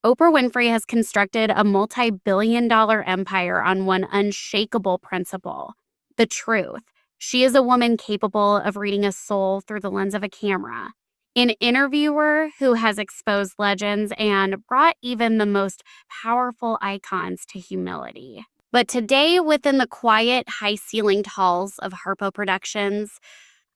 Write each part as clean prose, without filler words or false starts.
Oprah Winfrey has constructed a multi-billion-dollar empire on one unshakable principle: the truth. She is a woman capable of reading a soul through the lens of a camera, an interviewer who has exposed legends and brought even the most powerful icons to humility. But today, within the quiet, high-ceilinged halls of Harpo Productions,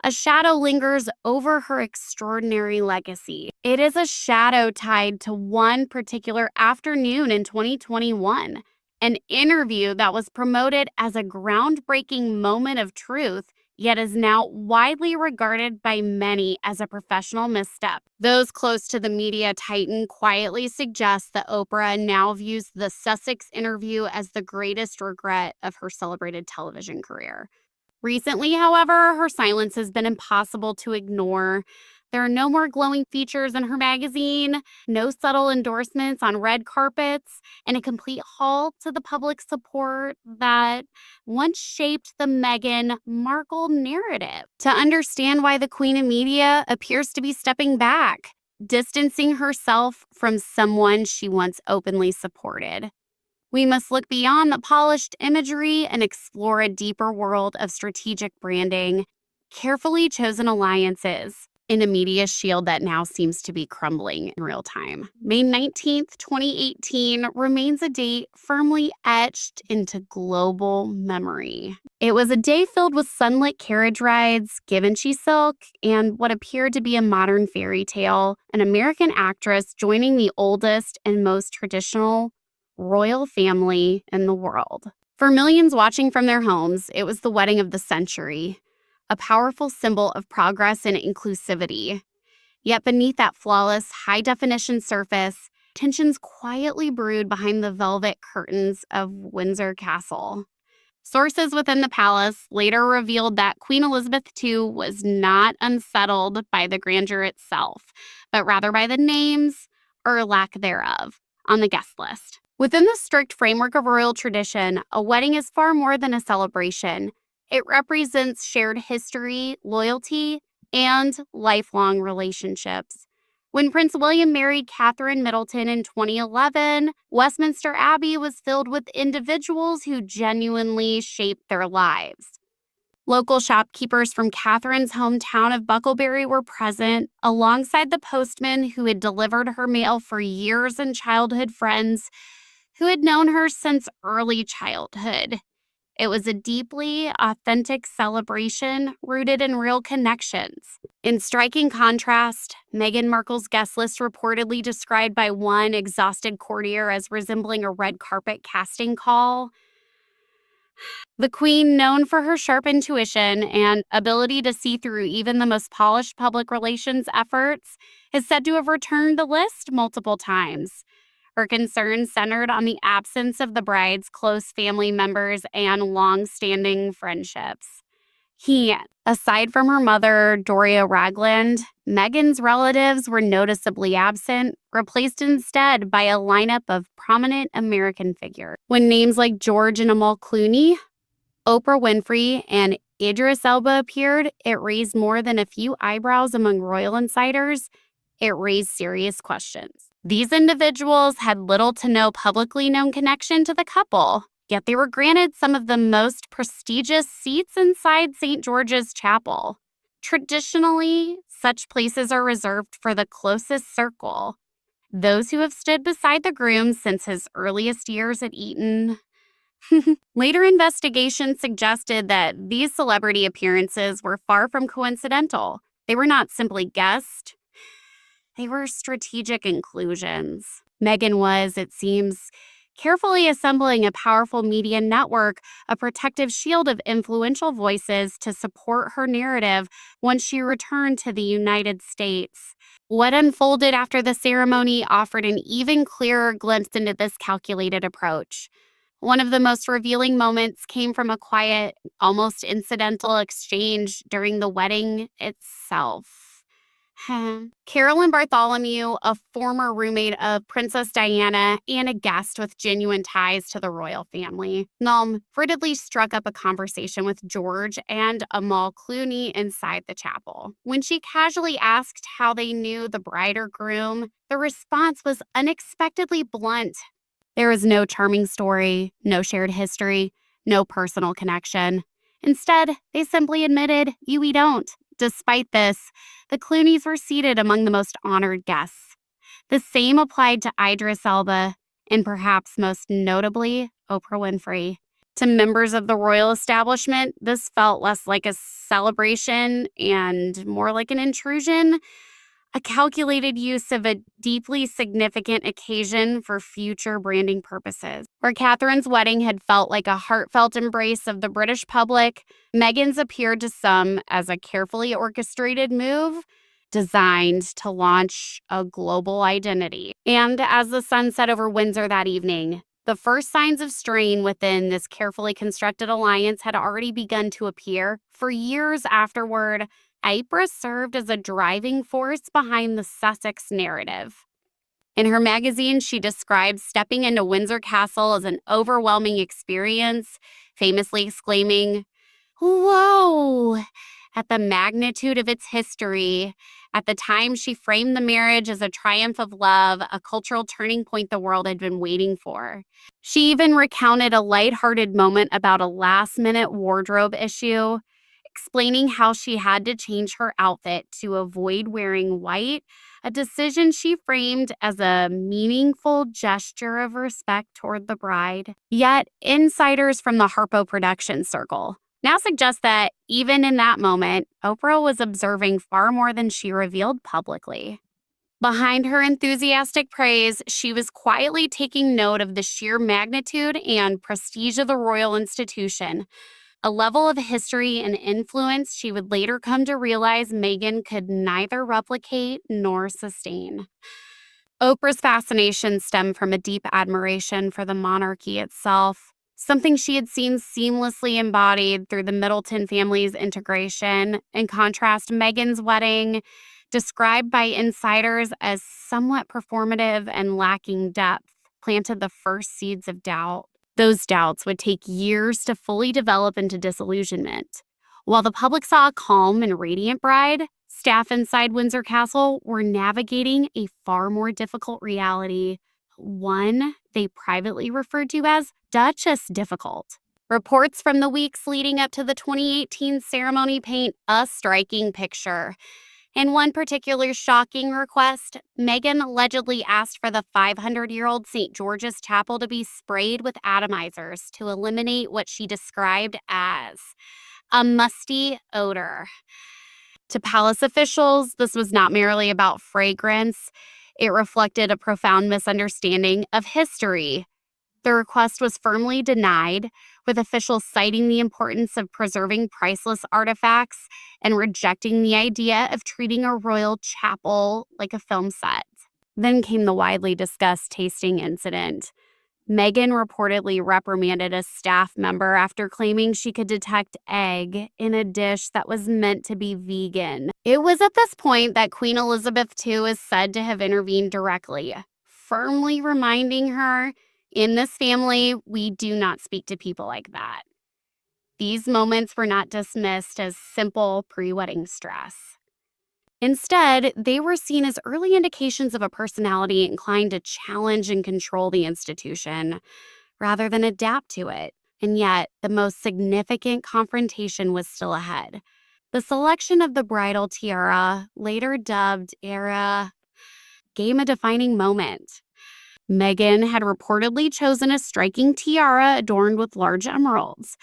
a shadow lingers over her extraordinary legacy. It is a shadow tied to one particular afternoon in 2021, an interview that was promoted as a groundbreaking moment of truth, yet is now widely regarded by many as a professional misstep. Those close to the media titan quietly suggest that Oprah now views the Sussex interview as the greatest regret of her celebrated television career. Recently, however, her silence has been impossible to ignore. There are no more glowing features in her magazine, no subtle endorsements on red carpets, and a complete halt to the public support that once shaped the Meghan Markle narrative. To understand why the Queen of Media appears to be stepping back, distancing herself from someone she once openly supported, we must look beyond the polished imagery and explore a deeper world of strategic branding, carefully chosen alliances, in a media shield that now seems to be crumbling in real time. May 19th, 2018 remains a date firmly etched into global memory. It was a day filled with sunlit carriage rides, Givenchy silk, and what appeared to be a modern fairy tale, an American actress joining the oldest and most traditional royal family in the world. For millions watching from their homes, it was the wedding of the century, a powerful symbol of progress and inclusivity. Yet beneath that flawless, high-definition surface, tensions quietly brewed behind the velvet curtains of Windsor Castle. Sources within the palace later revealed that Queen Elizabeth II was not unsettled by the grandeur itself, but rather by the names, or lack thereof, on the guest list. Within the strict framework of royal tradition, a wedding is far more than a celebration. It represents shared history, loyalty, and lifelong relationships. When Prince William married Catherine Middleton in 2011, Westminster Abbey was filled with individuals who genuinely shaped their lives. Local shopkeepers from Catherine's hometown of Bucklebury were present, alongside the postman who had delivered her mail for years and childhood friends who had known her since early childhood. It was a deeply authentic celebration rooted in real connections. In striking contrast, Meghan Markle's guest list, reportedly described by one exhausted courtier as resembling a red carpet casting call. The Queen, known for her sharp intuition and ability to see through even the most polished public relations efforts, is said to have returned the list multiple times. Her concerns centered on the absence of the bride's close family members and long-standing friendships. Aside from her mother, Doria Ragland, Meghan's relatives were noticeably absent, replaced instead by a lineup of prominent American figures. When names like George and Amal Clooney, Oprah Winfrey, and Idris Elba appeared, it raised more than a few eyebrows among royal insiders. It raised serious questions. These individuals had little to no publicly known connection to the couple, yet they were granted some of the most prestigious seats inside St. George's Chapel. Traditionally, such places are reserved for the closest circle, those who have stood beside the groom since his earliest years at Eton. Later investigations suggested that these celebrity appearances were far from coincidental. They were not simply guests. They were strategic inclusions. Meghan was, it seems, carefully assembling a powerful media network, a protective shield of influential voices to support her narrative once she returned to the United States. What unfolded after the ceremony offered an even clearer glimpse into this calculated approach. One of the most revealing moments came from a quiet, almost incidental exchange during the wedding itself. Carolyn Bartholomew, a former roommate of Princess Diana and a guest with genuine ties to the royal family, furtively struck up a conversation with George and Amal Clooney inside the chapel. When she casually asked how they knew the bride or groom, the response was unexpectedly blunt. There was no charming story, no shared history, no personal connection. Instead, they simply admitted, we don't. Despite this, the Clooneys were seated among the most honored guests. The same applied to Idris Elba and perhaps most notably, Oprah Winfrey. To members of the royal establishment, this felt less like a celebration and more like an intrusion, a calculated use of a deeply significant occasion for future branding purposes. Where Catherine's wedding had felt like a heartfelt embrace of the British public, Meghan's appeared to some as a carefully orchestrated move designed to launch a global identity. And as the sun set over Windsor that evening, the first signs of strain within this carefully constructed alliance had already begun to appear. For years afterward, Oprah served as a driving force behind the Sussex narrative. In her magazine, she described stepping into Windsor Castle as an overwhelming experience, famously exclaiming, "Whoa!" at the magnitude of its history. At the time, she framed the marriage as a triumph of love, a cultural turning point the world had been waiting for. She even recounted a lighthearted moment about a last-minute wardrobe issue, explaining how she had to change her outfit to avoid wearing white, a decision she framed as a meaningful gesture of respect toward the bride. Yet, insiders from the Harpo production circle now suggest that even in that moment, Oprah was observing far more than she revealed publicly. Behind her enthusiastic praise, she was quietly taking note of the sheer magnitude and prestige of the royal institution, a level of history and influence she would later come to realize Meghan could neither replicate nor sustain. Oprah's fascination stemmed from a deep admiration for the monarchy itself, something she had seen seamlessly embodied through the Middleton family's integration. In contrast, Meghan's wedding, described by insiders as somewhat performative and lacking depth, planted the first seeds of doubt. Those doubts would take years to fully develop into disillusionment. While the public saw a calm and radiant bride, staff inside Windsor Castle were navigating a far more difficult reality, one they privately referred to as Duchess difficult. Reports from the weeks leading up to the 2018 ceremony paint a striking picture. In one particular shocking request, Meghan allegedly asked for the 500-year-old St. George's Chapel to be sprayed with atomizers to eliminate what she described as a musty odor. To palace officials, this was not merely about fragrance. It reflected a profound misunderstanding of history. The request was firmly denied, with officials citing the importance of preserving priceless artifacts and rejecting the idea of treating a royal chapel like a film set. Then came the widely discussed tasting incident. Meghan reportedly reprimanded a staff member after claiming she could detect egg in a dish that was meant to be vegan. It was at this point that Queen Elizabeth II is said to have intervened directly, firmly reminding her, "In this family, we do not speak to people like that." These moments were not dismissed as simple pre-wedding stress. Instead, they were seen as early indications of a personality inclined to challenge and control the institution, rather than adapt to it. And yet, the most significant confrontation was still ahead. The selection of the bridal tiara, later dubbed Era, became a defining moment. Meghan had reportedly chosen a striking tiara adorned with large emeralds.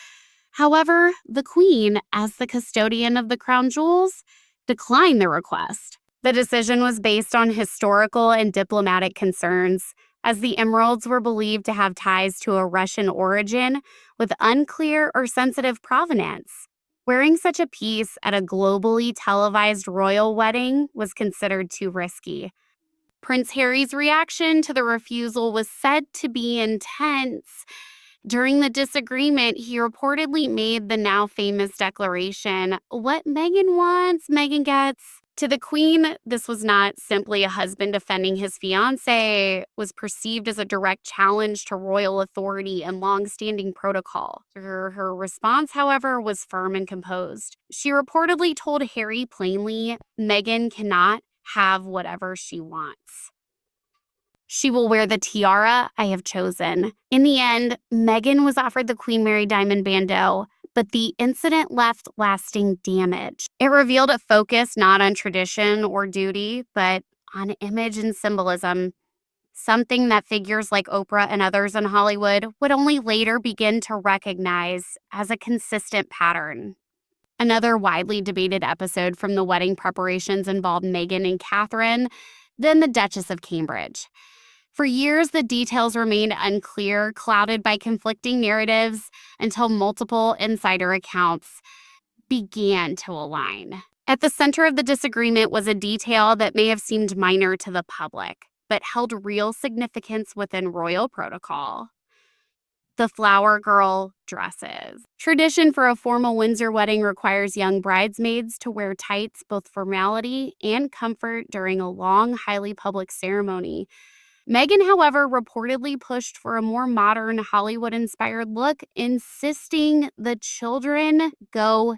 However, the Queen, as the custodian of the crown jewels, declined the request. The decision was based on historical and diplomatic concerns, as the emeralds were believed to have ties to a Russian origin with unclear or sensitive provenance. Wearing such a piece at a globally televised royal wedding was considered too risky. Prince Harry's reaction to the refusal was said to be intense. During the disagreement, he reportedly made the now famous declaration, "What Meghan wants, Meghan gets." To the Queen, this was not simply a husband defending his fiancée, it was perceived as a direct challenge to royal authority and long-standing protocol. Her response, however, was firm and composed. She reportedly told Harry plainly, Meghan cannot have whatever she wants. She will wear the tiara I have chosen. In the end, Meghan was offered the Queen Mary Diamond Bandeau, but the incident left lasting damage. It revealed a focus not on tradition or duty, but on image and symbolism, something that figures like Oprah and others in Hollywood would only later begin to recognize as a consistent pattern. Another widely debated episode from the wedding preparations involved Meghan and Catherine, then the Duchess of Cambridge. For years, the details remained unclear, clouded by conflicting narratives, until multiple insider accounts began to align. At the center of the disagreement was a detail that may have seemed minor to the public, but held real significance within royal protocol: the flower girl dresses. Tradition for a formal Windsor wedding requires young bridesmaids to wear tights, both formality and comfort, during a long, highly public ceremony. Meghan, however, reportedly pushed for a more modern, Hollywood-inspired look, insisting the children go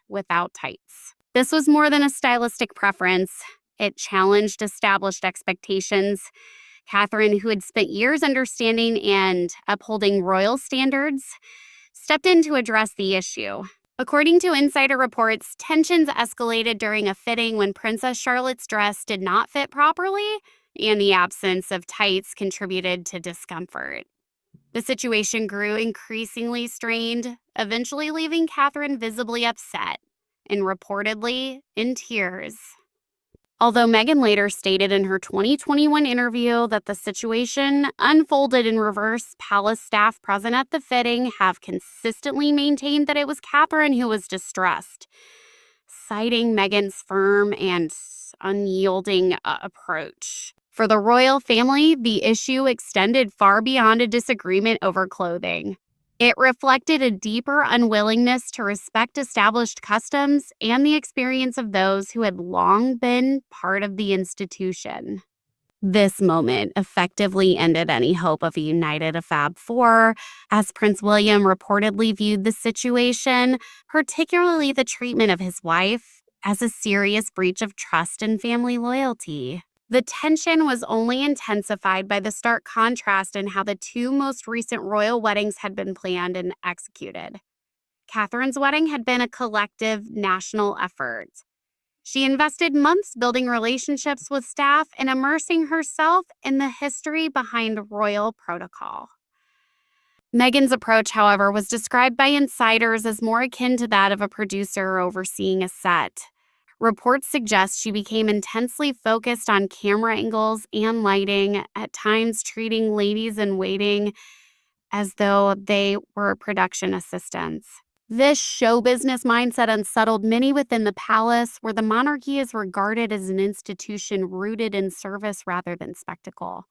without tights. This was more than a stylistic preference. It challenged established expectations. Catherine, who had spent years understanding and upholding royal standards, stepped in to address the issue. According to insider reports, tensions escalated during a fitting when Princess Charlotte's dress did not fit properly, and the absence of tights contributed to discomfort. The situation grew increasingly strained, eventually leaving Catherine visibly upset and reportedly in tears. Although Meghan later stated in her 2021 interview that the situation unfolded in reverse, palace staff present at the fitting have consistently maintained that it was Catherine who was distressed, citing Meghan's firm and unyielding approach. For the royal family, the issue extended far beyond a disagreement over clothing. It reflected a deeper unwillingness to respect established customs and the experience of those who had long been part of the institution. This moment effectively ended any hope of a united Fab Four, as Prince William reportedly viewed the situation, particularly the treatment of his wife, as a serious breach of trust and family loyalty. The tension was only intensified by the stark contrast in how the two most recent royal weddings had been planned and executed. Catherine's wedding had been a collective national effort. She invested months building relationships with staff and immersing herself in the history behind royal protocol. Meghan's approach, however, was described by insiders as more akin to that of a producer overseeing a set. Reports suggest she became intensely focused on camera angles and lighting, at times treating ladies in waiting as though they were production assistants. This show business mindset unsettled many within the palace, where the monarchy is regarded as an institution rooted in service rather than spectacle.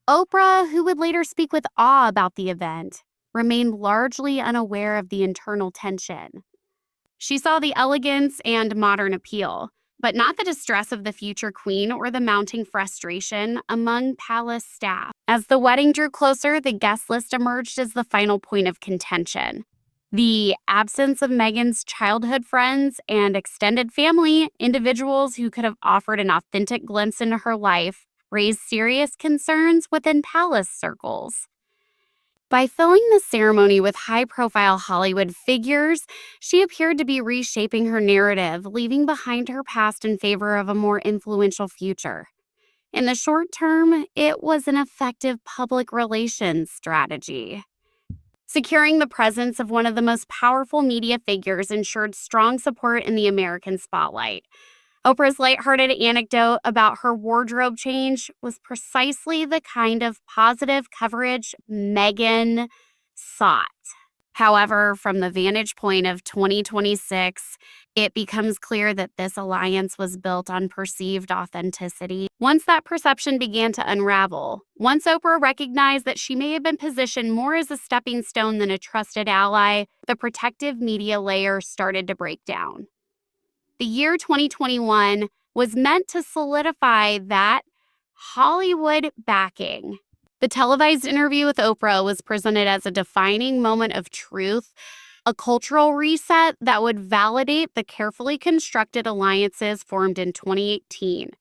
Oprah, who would later speak with awe about the event, remained largely unaware of the internal tension. She saw the elegance and modern appeal, but not the distress of the future queen or the mounting frustration among palace staff. As the wedding drew closer, the guest list emerged as the final point of contention. The absence of Meghan's childhood friends and extended family, individuals who could have offered an authentic glimpse into her life, raised serious concerns within palace circles. By filling the ceremony with high-profile Hollywood figures, she appeared to be reshaping her narrative, leaving behind her past in favor of a more influential future. In the short term, it was an effective public relations strategy. Securing the presence of one of the most powerful media figures ensured strong support in the American spotlight. Oprah's lighthearted anecdote about her wardrobe change was precisely the kind of positive coverage Meghan sought. However, from the vantage point of 2026, it becomes clear that this alliance was built on perceived authenticity. Once that perception began to unravel, once Oprah recognized that she may have been positioned more as a stepping stone than a trusted ally, the protective media layer started to break down. The year 2021 was meant to solidify that Hollywood backing. The televised interview with Oprah was presented as a defining moment of truth, a cultural reset that would validate the carefully constructed alliances formed in 2018.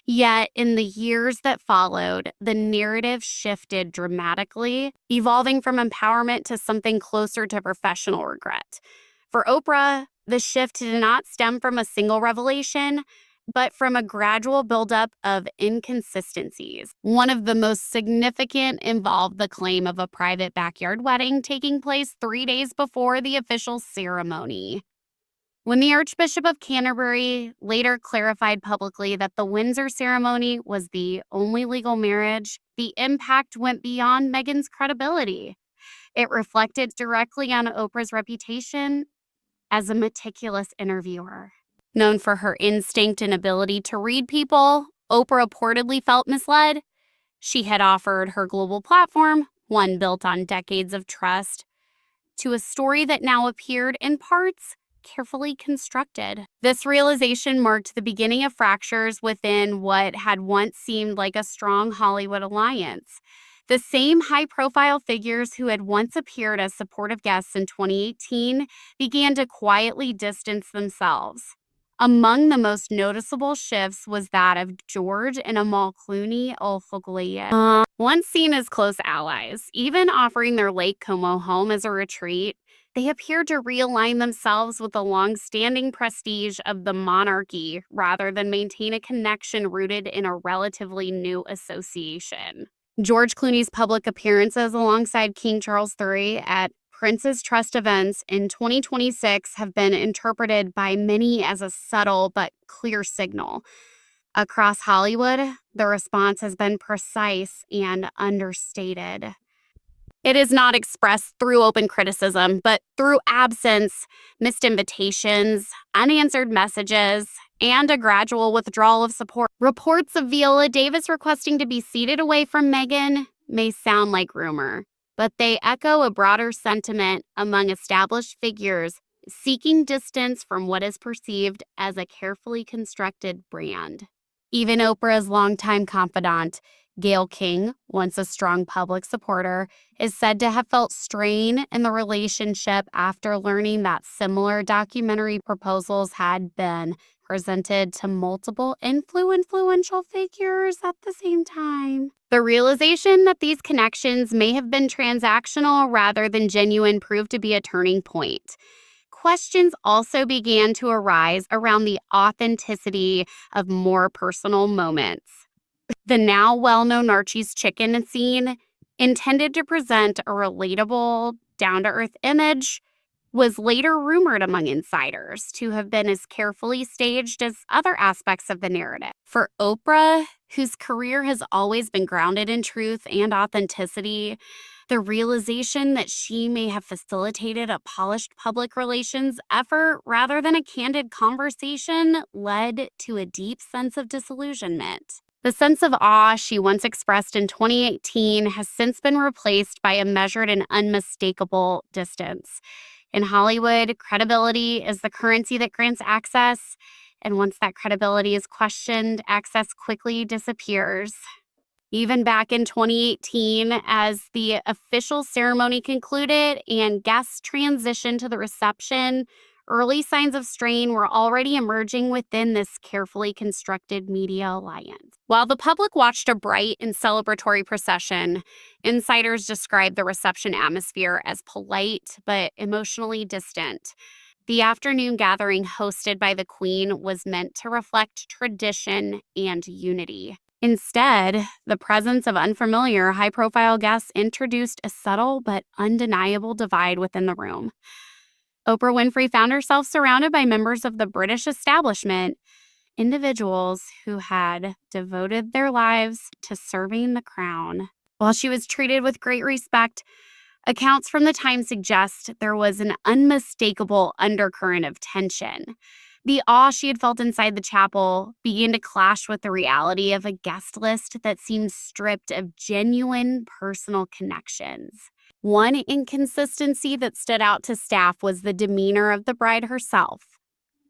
Yet, in the years that followed, the narrative shifted dramatically, evolving from empowerment to something closer to professional regret. For Oprah, the shift did not stem from a single revelation, but from a gradual buildup of inconsistencies. One of the most significant involved the claim of a private backyard wedding taking place 3 days before the official ceremony. When the Archbishop of Canterbury later clarified publicly that the Windsor ceremony was the only legal marriage, the impact went beyond Meghan's credibility. It reflected directly on Oprah's reputation as a meticulous interviewer. Known for her instinct and ability to read people, Oprah reportedly felt misled. She had offered her global platform, one built on decades of trust, to a story that now appeared in parts carefully constructed. This realization marked the beginning of fractures within what had once seemed like a strong Hollywood alliance. The same high-profile figures who had once appeared as supportive guests in 2018 began to quietly distance themselves. Among the most noticeable shifts was that of George and Amal Clooney Olfogliath, once seen as close allies, even offering their Lake Como home as a retreat. They appeared to realign themselves with the long-standing prestige of the monarchy rather than maintain a connection rooted in a relatively new association. George Clooney's public appearances alongside King Charles III at Prince's Trust events in 2026 have been interpreted by many as a subtle but clear signal. Across Hollywood, the response has been precise and understated. It is not expressed through open criticism, but through absence, missed invitations, unanswered messages, and a gradual withdrawal of support. Reports of Viola Davis requesting to be seated away from Meghan may sound like rumor, but they echo a broader sentiment among established figures seeking distance from what is perceived as a carefully constructed brand. Even Oprah's longtime confidant, Gayle King, once a strong public supporter, is said to have felt strain in the relationship after learning that similar documentary proposals had been presented to multiple influential figures at the same time. The realization that these connections may have been transactional rather than genuine proved to be a turning point. Questions also began to arise around the authenticity of more personal moments. The now well-known Archie's Chicken scene, intended to present a relatable, down-to-earth image, was later rumored among insiders to have been as carefully staged as other aspects of the narrative. For Oprah, whose career has always been grounded in truth and authenticity, the realization that she may have facilitated a polished public relations effort rather than a candid conversation led to a deep sense of disillusionment. The sense of awe she once expressed in 2018 has since been replaced by a measured and unmistakable distance. In Hollywood, credibility is the currency that grants access, and once that credibility is questioned, access quickly disappears. Even back in 2018, as the official ceremony concluded and guests transitioned to the reception, early signs of strain were already emerging within this carefully constructed media alliance. While the public watched a bright and celebratory procession, insiders described the reception atmosphere as polite but emotionally distant. The afternoon gathering hosted by the Queen was meant to reflect tradition and unity. Instead, the presence of unfamiliar, high-profile guests introduced a subtle but undeniable divide within the room. Oprah Winfrey found herself surrounded by members of the British establishment, individuals who had devoted their lives to serving the crown. While she was treated with great respect, accounts from the time suggest there was an unmistakable undercurrent of tension. The awe she had felt inside the chapel began to clash with the reality of a guest list that seemed stripped of genuine personal connections. One inconsistency that stood out to staff was the demeanor of the bride herself.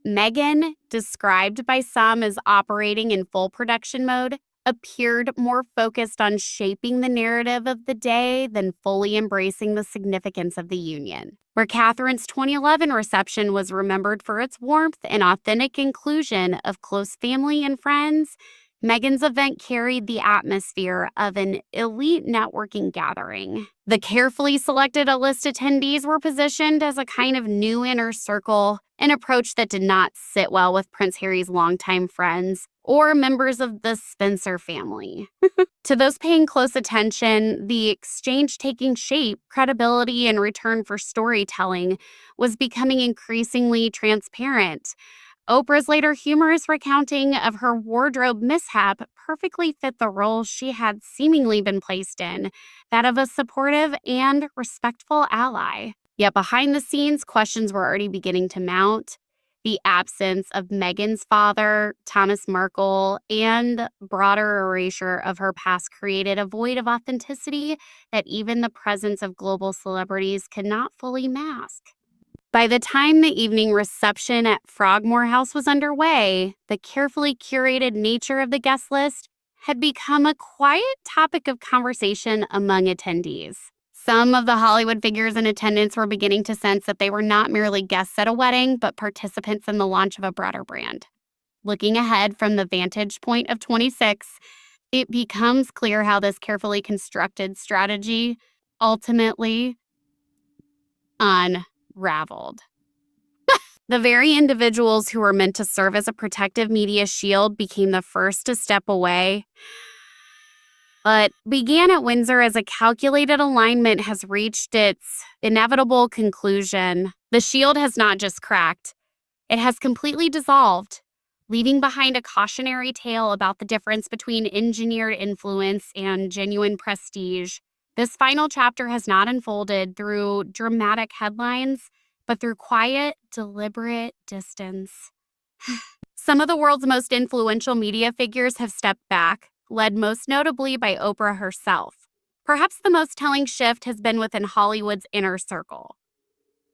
Meghan, described by some as operating in full production mode, appeared more focused on shaping the narrative of the day than fully embracing the significance of the union. Where Catherine's 2011 reception was remembered for its warmth and authentic inclusion of close family and friends, Meghan's event carried the atmosphere of an elite networking gathering. The carefully selected list attendees were positioned as a kind of new inner circle, an approach that did not sit well with Prince Harry's longtime friends or members of the Spencer family. To those paying close attention, the exchange taking shape, credibility, and return for storytelling was becoming increasingly transparent. Oprah's later humorous recounting of her wardrobe mishap perfectly fit the role she had seemingly been placed in, that of a supportive and respectful ally. Yet behind the scenes, questions were already beginning to mount. The absence of Meghan's father, Thomas Markle, and broader erasure of her past created a void of authenticity that even the presence of global celebrities could not fully mask. By the time the evening reception at Frogmore House was underway, the carefully curated nature of the guest list had become a quiet topic of conversation among attendees. Some of the Hollywood figures in attendance were beginning to sense that they were not merely guests at a wedding, but participants in the launch of a broader brand. Looking ahead from the vantage point of 26, it becomes clear how this carefully constructed strategy ultimately unraveled. The very individuals who were meant to serve as a protective media shield became the first to step away. But began at Windsor as a calculated alignment has reached its inevitable conclusion. The shield has not just cracked, it has completely dissolved, leaving behind a cautionary tale about the difference between engineered influence and genuine prestige. This final chapter has not unfolded through dramatic headlines, but through quiet, deliberate distance. Some of the world's most influential media figures have stepped back, led most notably by Oprah herself. Perhaps the most telling shift has been within Hollywood's inner circle.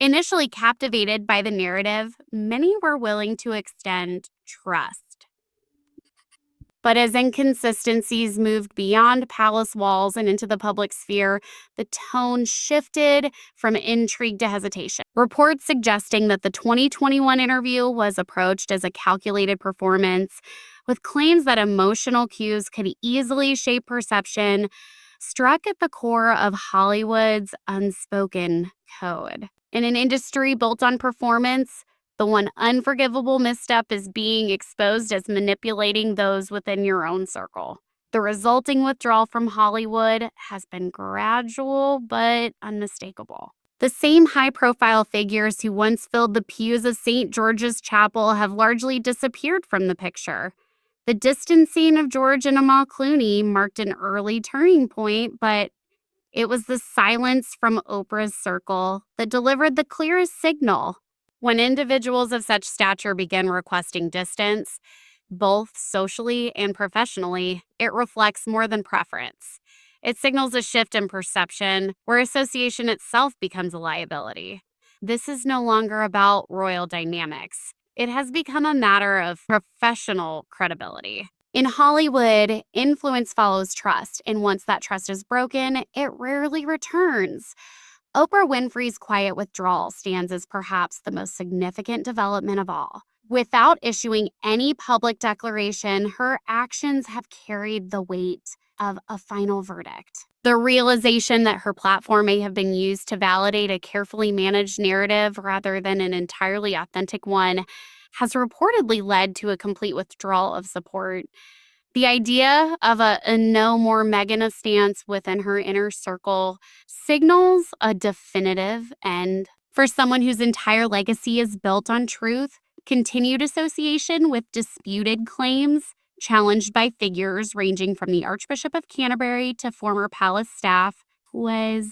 Initially captivated by the narrative, many were willing to extend trust. But as inconsistencies moved beyond palace walls and into the public sphere, the tone shifted from intrigue to hesitation. Reports suggesting that the 2021 interview was approached as a calculated performance, with claims that emotional cues could easily shape perception, struck at the core of Hollywood's unspoken code. In an industry built on performance, the one unforgivable misstep is being exposed as manipulating those within your own circle. The resulting withdrawal from Hollywood has been gradual but unmistakable. The same high-profile figures who once filled the pews of St. George's Chapel have largely disappeared from the picture. The distancing of George and Amal Clooney marked an early turning point, but it was the silence from Oprah's circle that delivered the clearest signal. When individuals of such stature begin requesting distance, both socially and professionally, it reflects more than preference. It signals a shift in perception where association itself becomes a liability. This is no longer about royal dynamics. It has become a matter of professional credibility. In Hollywood, influence follows trust, and once that trust is broken, it rarely returns. Oprah Winfrey's quiet withdrawal stands as perhaps the most significant development of all. Without issuing any public declaration, her actions have carried the weight of a final verdict. The realization that her platform may have been used to validate a carefully managed narrative rather than an entirely authentic one has reportedly led to a complete withdrawal of support. The idea of a no more Meghan stance within her inner circle signals a definitive end. For someone whose entire legacy is built on truth, continued association with disputed claims, challenged by figures ranging from the Archbishop of Canterbury to former palace staff, was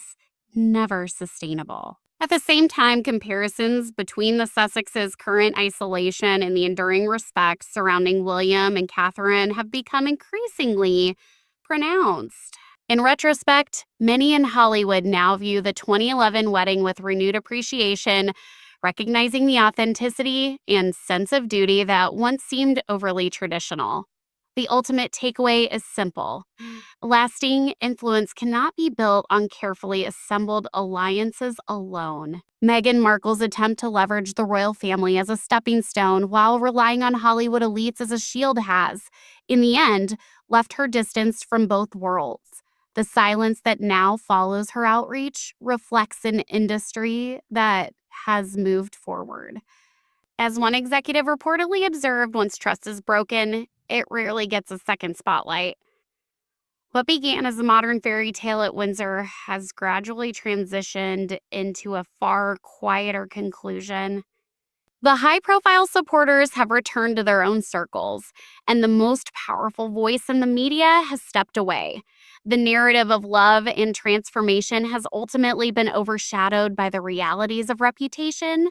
never sustainable. At the same time, comparisons between the Sussexes' current isolation and the enduring respect surrounding William and Catherine have become increasingly pronounced. In retrospect, many in Hollywood now view the 2011 wedding with renewed appreciation recognizing the authenticity and sense of duty that once seemed overly traditional. The ultimate takeaway is simple. Lasting influence cannot be built on carefully assembled alliances alone. Meghan Markle's attempt to leverage the royal family as a stepping stone while relying on Hollywood elites as a shield has, in the end, left her distanced from both worlds. The silence that now follows her outreach reflects an industry that has moved forward. As one executive reportedly observed, once trust is broken, it rarely gets a second spotlight. What began as a modern fairy tale at Windsor has gradually transitioned into a far quieter conclusion. The high profile supporters have returned to their own circles, and the most powerful voice in the media has stepped away. The narrative of love and transformation has ultimately been overshadowed by the realities of reputation.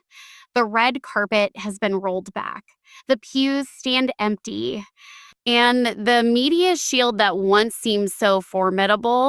The red carpet has been rolled back. The pews stand empty. And the media shield that once seemed so formidable